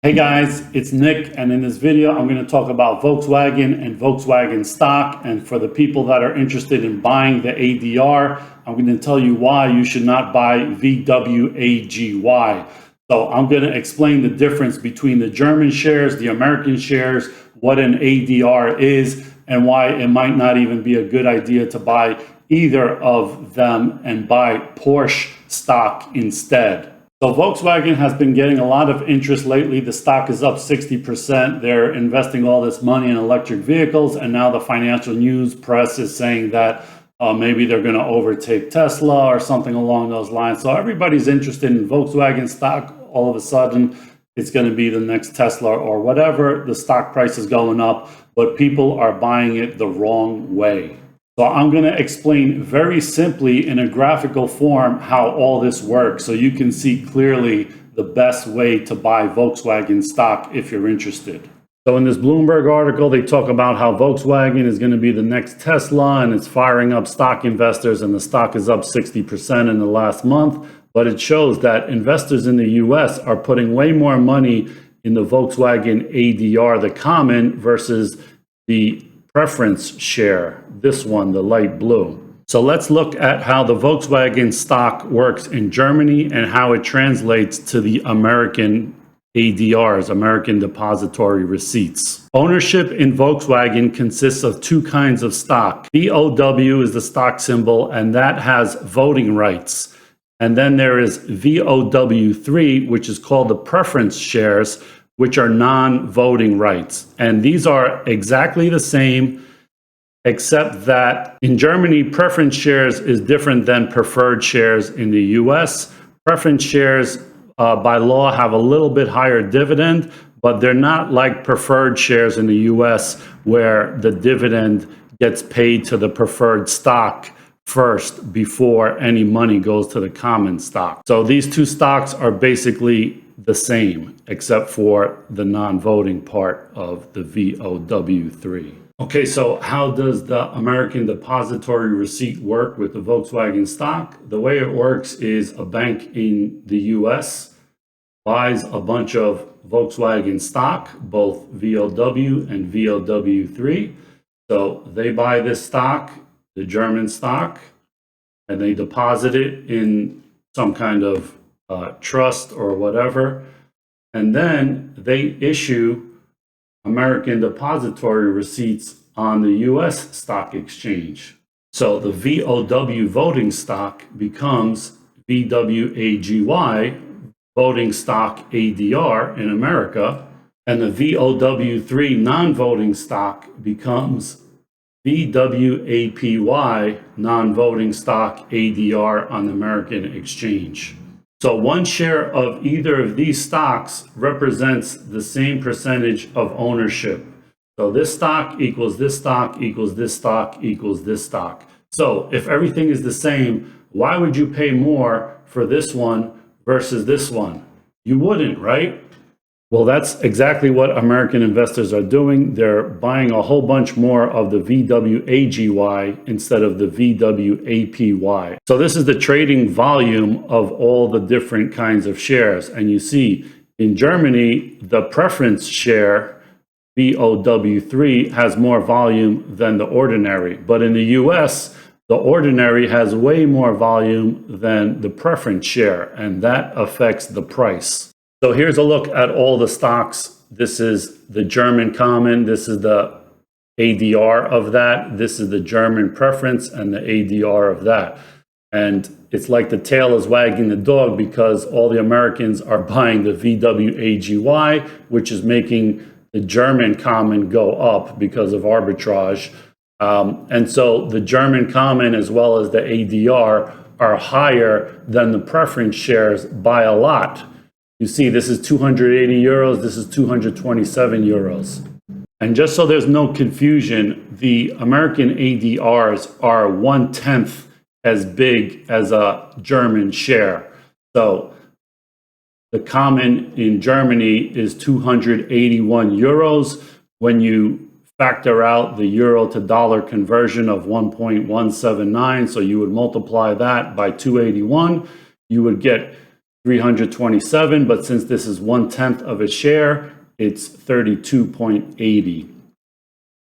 Hey guys, it's Nick, and in this video I'm going to talk about Volkswagen and Volkswagen stock. And for the people that are interested in buying the ADR, I'm going to tell you why you should not buy VWAGY. So I'm going to explain the difference between the German shares, the American shares, what an ADR is, and why it might not even be a good idea to buy either of them and buy Porsche stock instead. So Volkswagen has been getting a lot of interest lately. The stock is up 60%. They're investing all this money in electric vehicles, and now the financial news press is saying that maybe they're going to overtake Tesla or something along those lines. So everybody's interested in Volkswagen stock. All of a sudden, it's going to be the next Tesla or whatever. The stock price is going up, but people are buying it the wrong way. So I'm going to explain very simply in a graphical form how all this works so you can see clearly the best way to buy Volkswagen stock if you're interested. So in this Bloomberg article, they talk about how Volkswagen is going to be the next Tesla and it's firing up stock investors, and the stock is up 60% in the last month. But it shows that investors in the US are putting way more money in the Volkswagen ADR, the common, versus the preference share, this one, the light blue. So let's look at how the Volkswagen stock works in Germany and how it translates to the American ADRs, American Depository Receipts. Ownership in Volkswagen consists of two kinds of stock. VOW is the stock symbol, and that has voting rights. And then there is VOW3, which is called the preference shares, which are non-voting rights. And these are exactly the same, except that in Germany, preference shares is different than preferred shares in the US. Preference shares by law have a little bit higher dividend, but they're not like preferred shares in the US where the dividend gets paid to the preferred stock first before any money goes to the common stock. So these two stocks are basically the same, except for the non-voting part of the VOW3. Okay, so how does the American Depository Receipt work with the Volkswagen stock? The way it works is a bank in the US buys a bunch of Volkswagen stock, both VOW and VOW3. So they buy this stock, the German stock, and they deposit it in some kind of trust or whatever, and then they issue American Depository Receipts on the US stock exchange. So the VOW voting stock becomes VWAGY voting stock ADR in America, and the VOW3 non-voting stock becomes VWAPY non-voting stock ADR on the American exchange. So one share of either of these stocks represents the same percentage of ownership. So this stock equals this stock equals this stock equals this stock. So if everything is the same, why would you pay more for this one versus this one? You wouldn't, right? Well, that's exactly what American investors are doing. They're buying a whole bunch more of the VWAGY instead of the VWAPY. So this is the trading volume of all the different kinds of shares. And you see in Germany, the preference share, VOW3, has more volume than the ordinary. But in the US, the ordinary has way more volume than the preference share, and that affects the price. So here's a look at all the stocks. This is the German common. This is the ADR of that. This is the German preference and the ADR of that. And it's like the tail is wagging the dog because all the Americans are buying the VWAGY, which is making the German common go up because of arbitrage. And so the German common as well as the ADR are higher than the preference shares by a lot. You see, this is 280 euros, this is 227 euros. And just so there's no confusion, the American ADRs are 1/10 as big as a German share. So the common in Germany is 281 euros. When you factor out the euro to dollar conversion of 1.179, so you would multiply that by 281, you would get 327, but since this is 1/10 of a share, it's 32.80.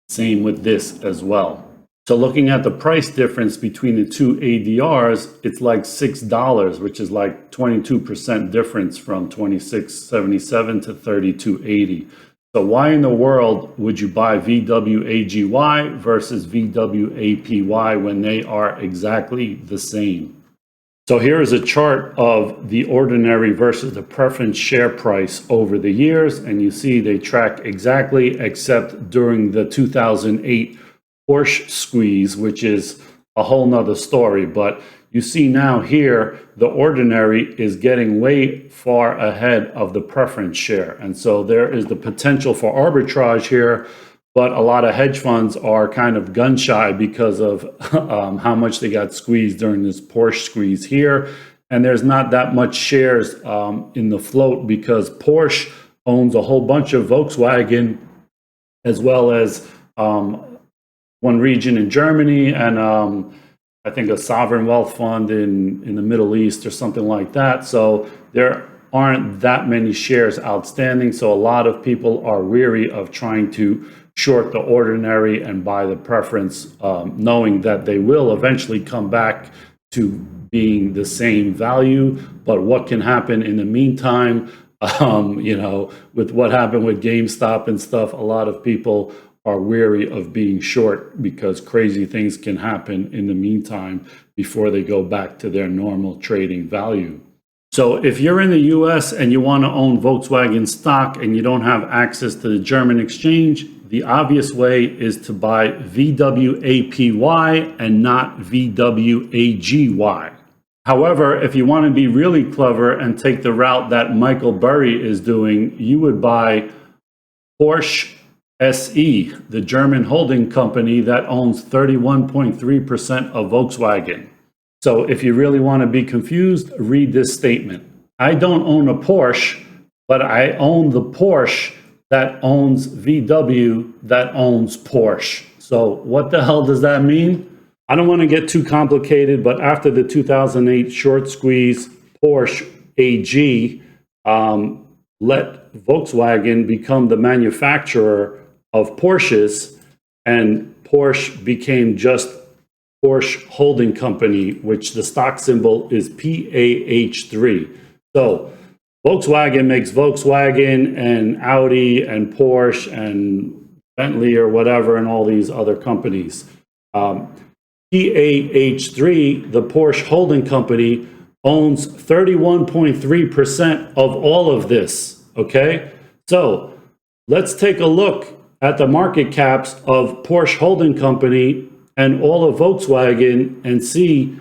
Same with this as well. So looking at the price difference between the two ADRs, it's like $6, which is like 22% difference from 26.77 to 32.80. So why in the world would you buy VWAGY versus VWAPY when they are exactly the same? So here is a chart of the ordinary versus the preference share price over the years, and you see they track exactly, except during the 2008 Porsche squeeze, which is a whole nother story. But you see now here, the ordinary is getting way far ahead of the preference share. And so there is the potential for arbitrage here, but a lot of hedge funds are kind of gun shy because of how much they got squeezed during this Porsche squeeze here. And there's not that much shares in the float because Porsche owns a whole bunch of Volkswagen, as well as one region in Germany, and I think a sovereign wealth fund in the Middle East or something like that. So there aren't that many shares outstanding. So a lot of people are weary of trying to short the ordinary and buy the preference, knowing that they will eventually come back to being the same value. But what can happen in the meantime, you know, with what happened with GameStop and stuff, a lot of people are weary of being short because crazy things can happen in the meantime before they go back to their normal trading value. So if you're in the US and you want to own Volkswagen stock and you don't have access to the German exchange, the obvious way is to buy VWAPY and not VWAGY. However, if you want to be really clever and take the route that Michael Burry is doing, you would buy Porsche SE, the German holding company that owns 31.3% of Volkswagen. So if you really want to be confused, read this statement. I don't own a Porsche, but I own the Porsche that owns VW that owns Porsche. So what the hell does that mean? I don't want to get too complicated, but after the 2008 short squeeze, Porsche AG let Volkswagen become the manufacturer of Porsches, and Porsche became just Porsche Holding Company, which the stock symbol is PAH3. So Volkswagen makes Volkswagen and Audi and Porsche and Bentley or whatever and all these other companies. PAH3, the Porsche Holding Company, owns 31.3% of all of this, okay? So let's take a look at the market caps of Porsche Holding Company and all of Volkswagen and see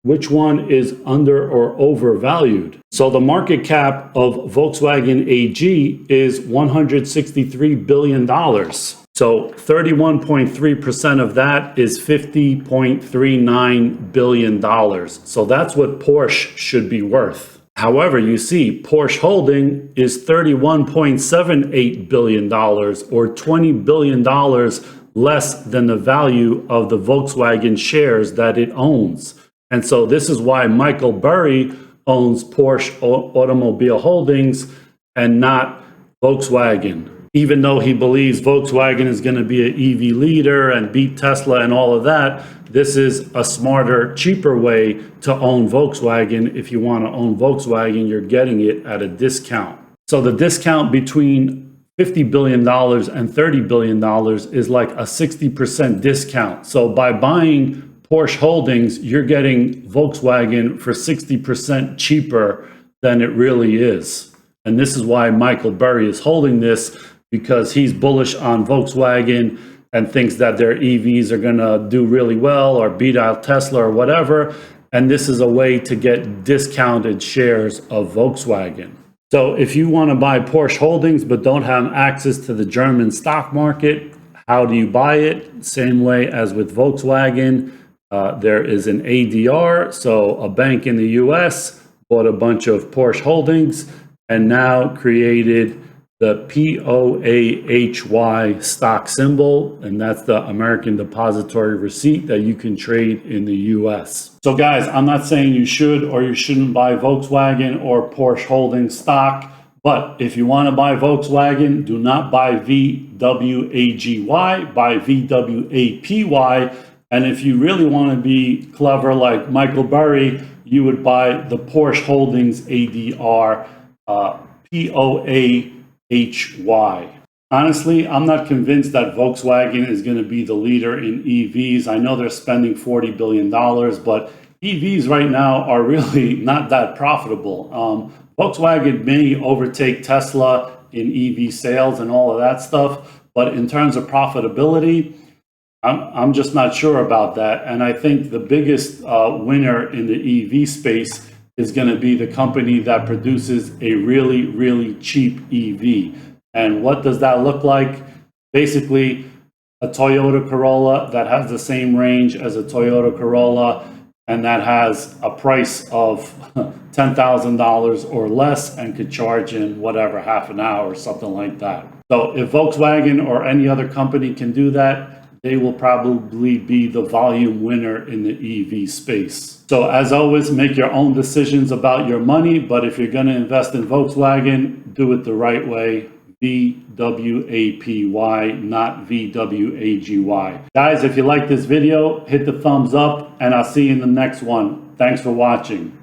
which one is under or overvalued. So the market cap of Volkswagen AG is $163 billion. So 31.3% of that is $50.39 billion. So that's what Porsche should be worth. However, you see Porsche Holding is $31.78 billion, or $20 billion less than the value of the Volkswagen shares that it owns. And so this is why Michael Burry owns Porsche Automobile Holdings and not Volkswagen. Even though he believes Volkswagen is going to be an EV leader and beat Tesla and all of that, this is a smarter, cheaper way to own Volkswagen. If you want to own Volkswagen, you're getting it at a discount. So the discount between $50 billion and $30 billion is like a 60% discount. So by buying Porsche Holdings, you're getting Volkswagen for 60% cheaper than it really is. And this is why Michael Burry is holding this, because he's bullish on Volkswagen and thinks that their EVs are going to do really well or beat out Tesla or whatever. And this is a way to get discounted shares of Volkswagen. So if you want to buy Porsche Holdings but don't have access to the German stock market, how do you buy it? Same way as with Volkswagen. There is an ADR. So a bank in the US bought a bunch of Porsche Holdings and now created the POAHY stock symbol, and that's the American Depository Receipt that you can trade in the US. So guys, I'm not saying you should or you shouldn't buy Volkswagen or Porsche Holdings stock, but if you want to buy Volkswagen, do not buy VWAGY, buy VWAPY. And if you really want to be clever like Michael Burry, you would buy the Porsche Holdings ADR POAHY. Honestly, I'm not convinced that Volkswagen is going to be the leader in EVs. I know they're spending $40 billion, but EVs right now are really not that profitable. Volkswagen may overtake Tesla in EV sales and all of that stuff, but in terms of profitability, I'm just not sure about that. And I think the biggest winner in the EV space is going to be the company that produces a really, really cheap EV. And what does that look like? Basically, a Toyota Corolla that has the same range as a Toyota Corolla and that has a price of $10,000 or less and could charge in whatever, half an hour or something like that. So if Volkswagen or any other company can do that, they will probably be the volume winner in the EV space. So as always, make your own decisions about your money, but if you're going to invest in Volkswagen, do it the right way. VWAPY, not VWAGY. Guys, if you like this video, hit the thumbs up, and I'll see you in the next one. Thanks for watching.